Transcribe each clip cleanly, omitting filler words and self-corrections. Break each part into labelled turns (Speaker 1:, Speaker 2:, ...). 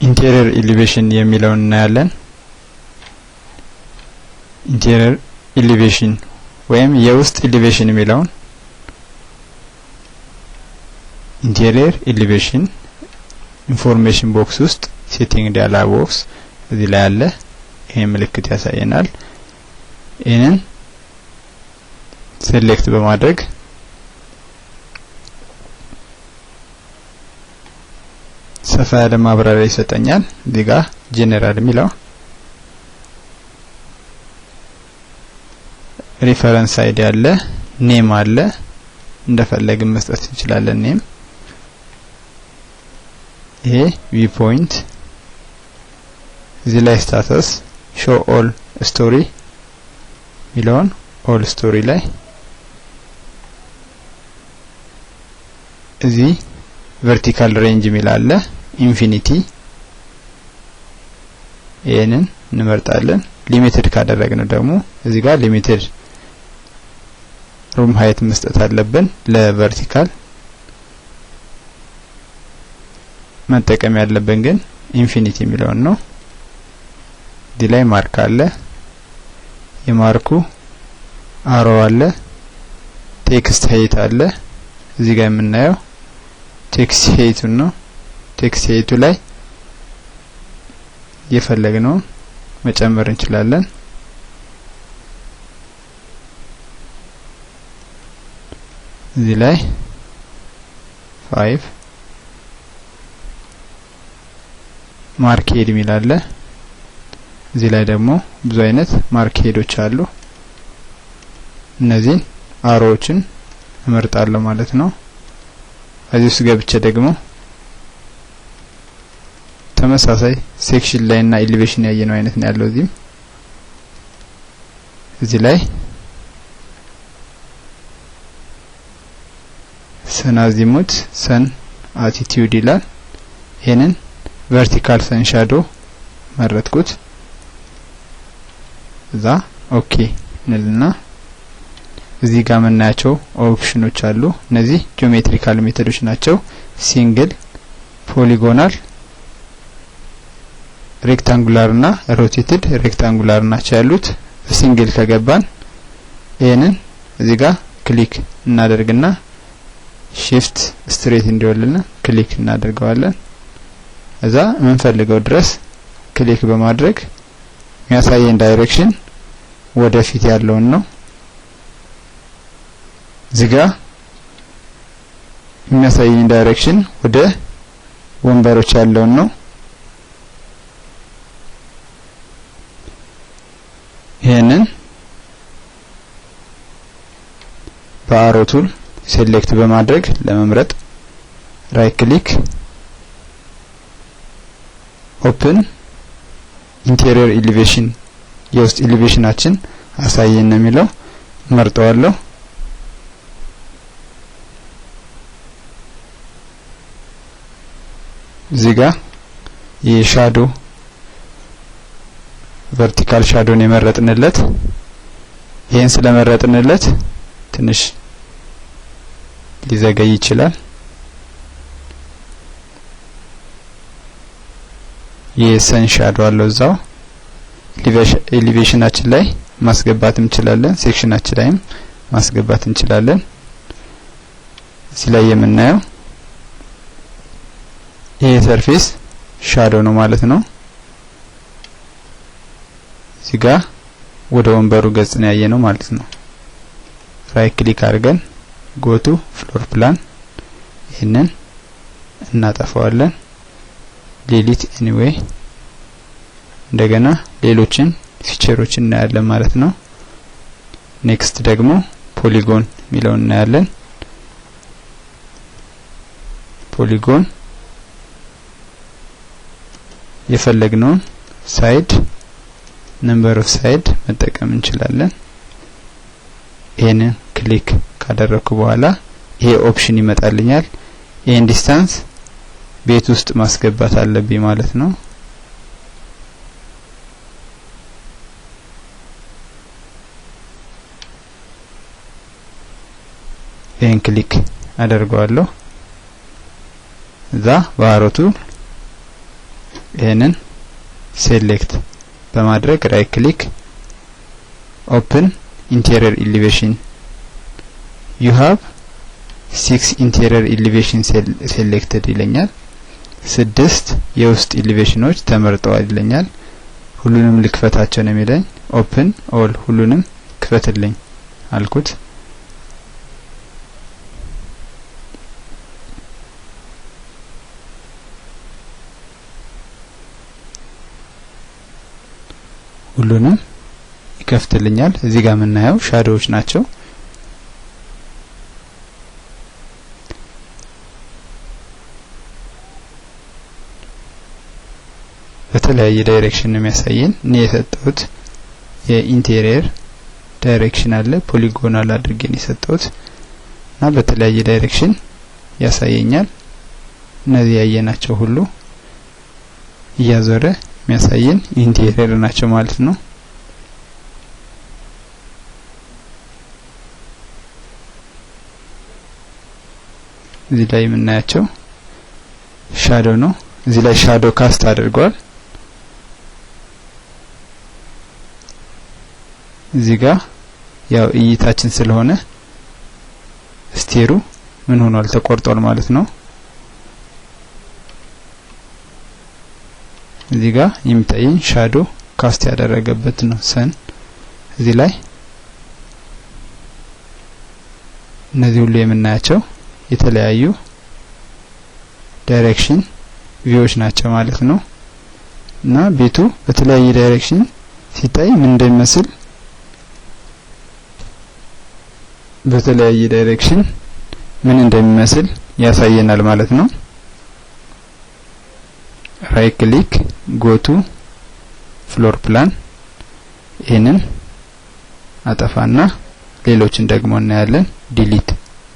Speaker 1: ኢንቴሪየር ኤሊቬሽን የሚለውን እናያለን። ኢንቴሪየር ኤሊቬሽን ወይም የውስጥ ኤሊቬሽን የሚለውን ኢንቴሪየር ኤሊቬሽን ኢንፎርሜሽን ቦክስ ውስጥ ሴቲንግ ዳያሎግ ቦክስ እዚህ ላይ አለ። ይሄ ምልክት ያሳየናል። ይሄንን ሴሌክት በማድረግ ሰፋ ያለ ማብራሪያ ይሰጠኛል። እዚህ ጋር ጄኔራል የሚለው ሪፈረንስ አይዲ አለ፣ ኔም አለ፣ እንደፈለግን መስጠት እንችላለን። ኔም ይሄ ቪው ፖይንት እዚህ ላይ ስታተስ ሾው ኦል ስቶሪ ሚለውን ኦል ስቶሪ ላይ እዚህ ቨርቲካል ሬንጅ ሚል አለ፣ ኢንፊኒቲ ይሄንን እንመርጣለን። ሊሚትድ ካደረግነው ደግሞ እዚህ ጋር ሊሚትድ ሩም ሃይት መስጠት አለብን። ለቨርቲካል መጠቀም ያለብን ግን ኢንፊኒቲ ሚለውን ነው። እዚህ ላይ ማርክ አለ፣ የማርኩ አሮ አለ፣ ቴክስት ሃይት አለ። እዚህ ጋር የምናየው ቴክስት ሄይቱ ነው። ቴክስት ሄይቱ ላይ የፈለግነው መጨመር እንችላለን። እዚህ ላይ 5 ማርክ ሄድ ሚል አለ። እዚህ ላይ ደግሞ ብዙ አይነት ማርክ ሄዶች አሉ። እነዚህን አሮዎችን እመርጣለሁ ማለት ነው። እዚህ ውስጥ ገብቼ ደግሞ ተመሳሳይ ሴክሽን ላይ እና ኤሊቬሽን ያየነው አይነት ነው ያለው። እዚህ ላይ ሰን አዚሙት ሰን አቲቲዩድ ይላል። ይሄንን ቨርቲካል ሰን ሻዶ መረጥኩት። እዛ ኦኬ እንልና እዚህ ጋር መናያቸው ኦፕሽኖች አሉ። እነዚህ ጂኦሜትሪካል ሜቶዶች ናቸው። ሲንግል፣ ፖሊጎናል፣ ሬክታንጉላር እና ሮቴትድ ሬክታንጉላር ናቸው ያሉት። ሲንግል ከገባን ይሄንን እዚህ ጋር ክሊክ እናደርግና ሺፍት ስትሬት እንዲወልና ክሊክ እናደርገዋለን። እዛ የምንፈልገው ድረስ ክሊክ በማድረግ የሚያሳየን ዳይሬክሽን ወደፊት ያለውን ነው። እዚጋ የሚያሳየን ዳይሬክሽን ወደ ወንበሮች ያለውን ነው። ይሄንን በአሮ ቱል ሴሌክት በማድረግ ለመምረጥ ራይት ክሊክ ኦፕን ኢንቴሪየር ኤሊቬሽን የውስጥ ኤሊቬሽናችን አሳየን ነው የሚለው መርጠዋለሁ። እዚህ ጋር የሻዶ ቨርቲካል ሻዶን የመረጥንለት ይሄን ስለመረጥንለት ትንሽ ሊዘገይ ይችላል። የሰን ሻዶ አለው እዛው ኤሊቬሽናችን ላይ ማስገባት እንችላለን። ሴክሽናችን ላይም ማስገባት እንችላለን። እዚህ ላይ የምናየው ይሄ ሰርፌስ ሻዶ ነው ማለት ነው። እዚህ ጋር ወደ ወንበሩ ገጽ ነው ያየነው ማለት ነው። ራይት ክሊክ አድርገን ጎቱ ፍሎር ፕላን ይሄንን እናጠፋዋለን። ዲሊት ኤኒዌይ እንደገና ሌሎችን ፊቸሮች እናያለን ማለት ነው። ኔክስት ደግሞ ፖሊጎን ሚለውን እናያለን። ፖሊጎን የፈለግነውን ሳይድ ነምበር ኦፍ ሳይድ መጠቀም እንችላለን። ይሄንን ክሊክ ካደረኩ በኋላ ይሄ ኦፕሽን ይመጣልኛል። ይሄን ዲስታንስ ቤት ውስጥ ማስገባት አለብኝ ማለት ነው። ይሄን ክሊክ አደርገዋለሁ። እዛ ባሮቱ ይሄንን ሴሌክት በማድረግ ራይት ክሊክ ኦፕን ኢንቴሪየር ኤሊቬሽን you have 6 ኢንቴሪየር ኤሊቬሽን ሴሌክትድ ይለኛል። 6 የውስጥ ኤሊቬሽኖች ተመርጠዋል ይለኛል። ሁሉንም ልክፈታቸው ነው የሚለኝ። ኦፕን ኦል ሁሉንም ክፈትልኝ አልኩት። ሁሉንም ይከፍትልኛል። እዚህ ጋር የምናየው ሻዶዎች ናቸው። በተለያየ ዳይሬክሽን ነው የሚያሳየን። እኔ የሰጠሁት የኢንቴሪየር ዳይሬክሽን አለ ፖሊጎናል አድርጌ ነው የሰጠሁት እና በተለያየ ዳይሬክሽን ያሳየኛል። እነዚህ ያየናቸው ሁሉ እያዞረ የሚያሳየን ኢንቴሪየር ናቸው ማለት ነው። እዚህ ላይ የምናያቸው ሻዶ ነው። እዚህ ላይ ሻዶ ካስት አድርጓል። እዚህ ጋር ያው እይታችን ስለሆነ ስቴሩ ምን ሆኗል ተቆርጧል ማለት ነው። እዚህ ጋር የሚታየኝ ሻዶ ካስት ያደረገበት ነው ሰን። እዚህ ላይ እነዚህ ሁሉ የምናያቸው የተለያዩ ዳይሬክሽን ቪዎች ናቸው ማለት ነው። እና ቤቱ በተለያየ ዳይሬክሽን ሲታይ ምን እንደሚመስል በተለያየ ዳይሬክሽን ምን እንደሚመስል ያሳየናል ማለት ነው። ራይት ክሊክ ጎ ቱ ፍሎር ፕላን ይሄንን አጠፋና ሌሎችን ደግሞ እናያለን። ዲሊት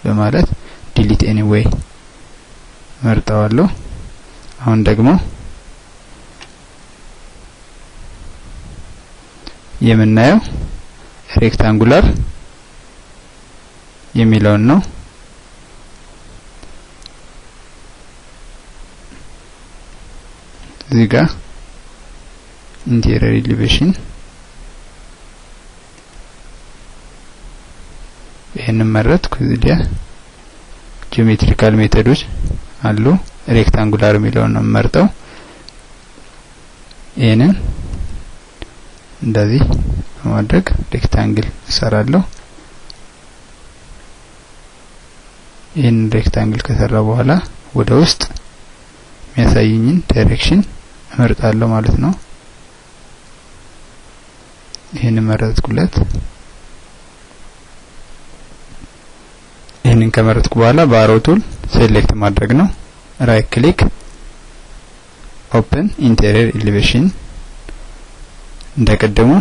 Speaker 1: በማለት ዲሊት ኤኒዌይ መርጣዋለሁ። አሁን ደግሞ የምናየው ሬክታንጉላር የሚለውን ነው። እዚህ ጋር ኢንቴሪየር ኤሊቬሽን ይሄንን መረጥኩ። እዚህ ላይ ጂኦሜትሪካል ሜቶዶች አሉ። ሬክታንጉላር የሚለውን ነው መርጠው ይሄንን እንደዚህ በማድረግ ሬክታንግል እሰራለሁ። ይሄን ሬክታንግል ከሰራ በኋላ ወደ ውስጥ የሚያሳየኝን ዳይሬክሽን እመርጣለሁ ማለት ነው። ይሄን መረጥኩለት። ይሄንን ከመረጥኩ በኋላ በአሮ ቱል ሴሌክት ማድረግ ነው። ራይት ክሊክ ኦፕን ኢንቴሪየር ኤሊቬሽን እንደቀደሙ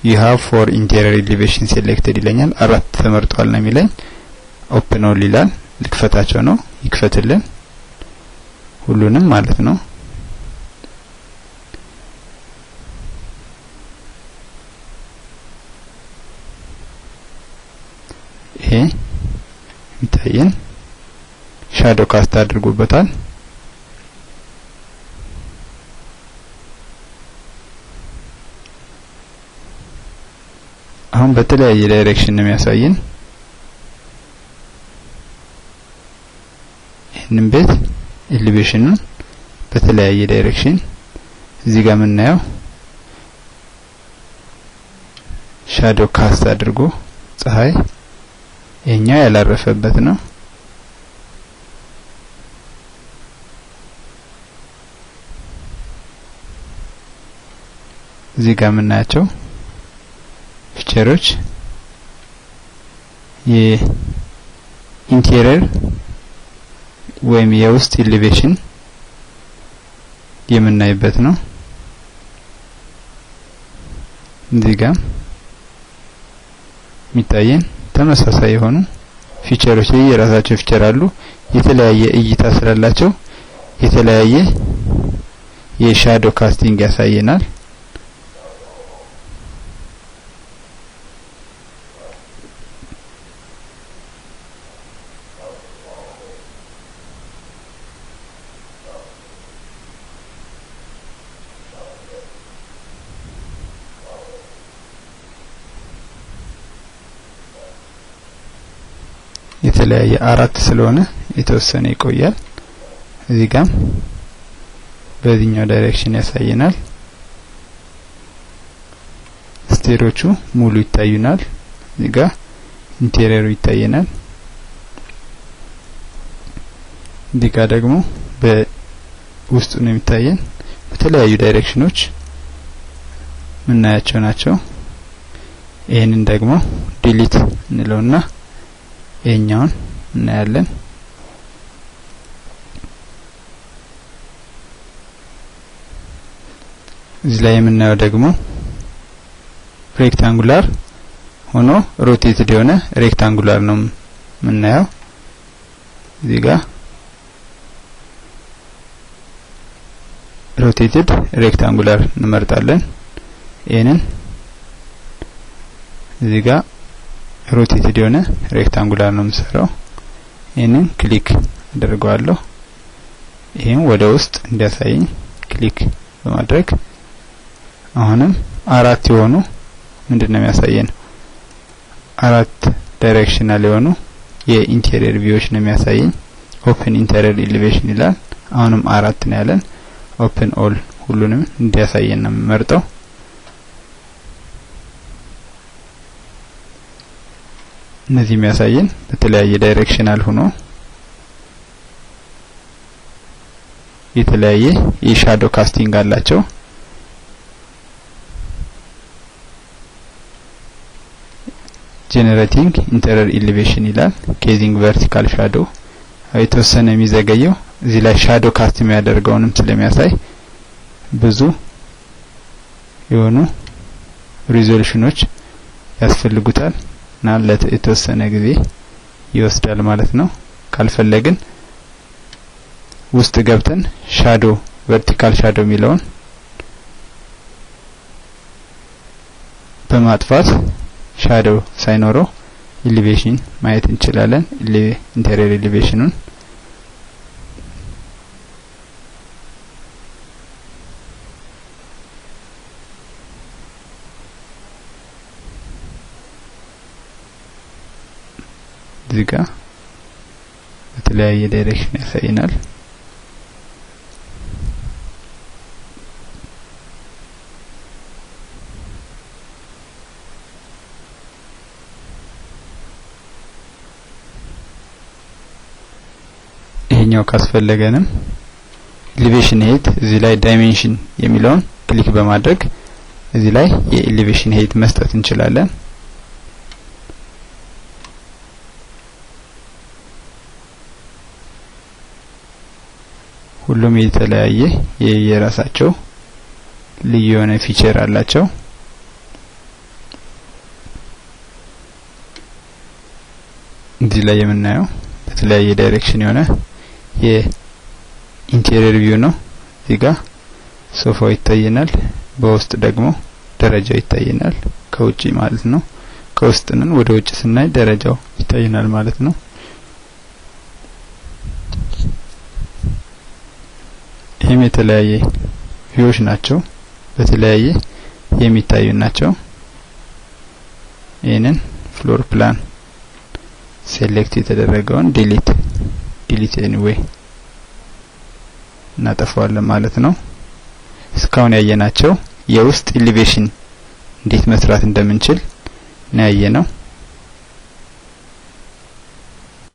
Speaker 1: you have 4 interior elevation selected ይለኛል። 4 ተመርጧል ነው የሚለኝ። ኦፕን ኦል ይላል። ልክፈታቸው ነው። ይክፈትልን ሁሉንም ማለት ነው። ይሄ ይታየን ሻዶ ካስት አድርጎበታል። አሁን በተለያየ ዳይሬክሽን ነው የሚያሳየን። ይሄንን ቤት ኤሊቬሽኑን በተለያየ ዳይሬክሽን እዚህ ጋር የምናየው ሻዶ ካስት አድርጎ ፀሐይ የኛው ያላረፈበት ነው። እዚህ ጋር የምናያቸው ፒክቸሮች የኢንቴሪየር ወይም የውስጥ ኤሊቬሽን የምናይበት ነው። እዚህ ጋር የሚታየን ተመሳሳይ የሆኑ ፊቸሮች የራሳቸው ፊቸር አሉ። የተለያየ እይታ ስላላቸው የተለያየ የሻዶ ካስቲንግ ያሳየናል። የተለያየ አራት ስለሆነ የተወሰነ ይቆያል። እዚህ ጋር በዚህኛው ዳይሬክሽን ያሳየናል። ስቴሮቹ ሙሉ ይታዩናል። እዚህ ጋር ኢንቴሪየሩ ይታየናል። እዚህ ጋር ደግሞ በውስጡ ነው የሚታየን። በተለያዩ ዳይሬክሽኖች ምናያቸው ናቸው። ይሄንን ደግሞ ዲሊት እንለውና ይሄኛውን እናያለን። እዚህ ላይ የምናየው ደግሞ ሬክታንጉላር ሆኖ ሮቴትድ የሆነ ሬክታንጉላር ነው የምናየው። እዚህ ጋር ሮቴትድ ሬክታንጉላር እንመርጣለን። ይሄንን እዚህ ጋር ሮቴትድ የሆነ ሬክታንጉላር ነው የምሰራው። ይሄንን ክሊክ አደርገዋለሁ። ይሄን ወደ ውስጥ እንዲያሳየኝ ክሊክ በማድረግ አሁንም አራት የሆኑ ምንድነው የሚያሳየን? አራት ዳይሬክሽናል የሆኑ የኢንቴሪየር ቪውዎች ነው የሚያሳየኝ። ኦፕን ኢንቴሪየር ኤሊቬሽን ይላል። አሁንም አራት ነው ያለን። ኦፕን ኦል ሁሉንም እንዲያሳየን ነው የምመርጠው። እነዚህ የሚያሳየን በተለያየ ዳይሬክሽናል ሆኖ የተለያየ የሻዶ ካስቲንግ አላቸው። ጄነሬቲንግ ኢንተሪየር ኤሊቬሽን ይላል። ኬዚንግ ቨርቲካል ሻዶ የተወሰነ የሚዘገየው እዚህ ላይ ሻዶ ካስት የሚያደርገውንም ስለሚያሳይ ብዙ የሆኑ ሪዞሉሽኖች ያስፈልጉታል እና ለተወሰነ ጊዜ ይወስዳል ማለት ነው። ካልፈለግን ውስጥ ገብተን ሻዶ ቨርቲካል ሻዶ የሚለውን በማጥፋት ሻዶ ሳይኖረው ኤሊቬሽን ማየት እንችላለን። ኢንቴሪየር ኤሊቬሽኑን እዚህ ጋር በተለያየ ዳይሬክሽን ያሳየናል። ይሄኛው ካስፈለገንም ኤሊቬሽን ሄይት እዚህ ላይ ዳይሜንሽን የሚለውን ክሊክ በማድረግ እዚህ ላይ የኤሊቬሽን ሄይት መስጠት እንችላለን። ሁሉም የተለያየ የራሳቸው ልዩ የሆነ ፊቸር አላቸው። እዚህ ላይ የምናየው በተለያየ ዳይሬክሽን የሆነ የኢንቴሪየር ቪው ነው። እዚህ ጋር ሶፋው ይታየናል። በውስጥ ደግሞ ደረጃው ይታየናል። ከውጪ ማለት ነው። ከውስጥ ነን ወደ ውጭ ስናይ ደረጃው ይታየናል ማለት ነው። ይሄም የተለያየ ቪውዎች ናቸው። በተለያየ የሚታዩ ናቸው። ይሄንን ፍሎር ፕላን ሴሌክት የተደረገውን ዲሊት ኤኒዌይ እናጠፋዋለን ማለት ነው። እስካሁን ያየናቸው የውስጥ ኤሊቬሽን እንዴት መስራት እንደምንችል ነው ያየነው።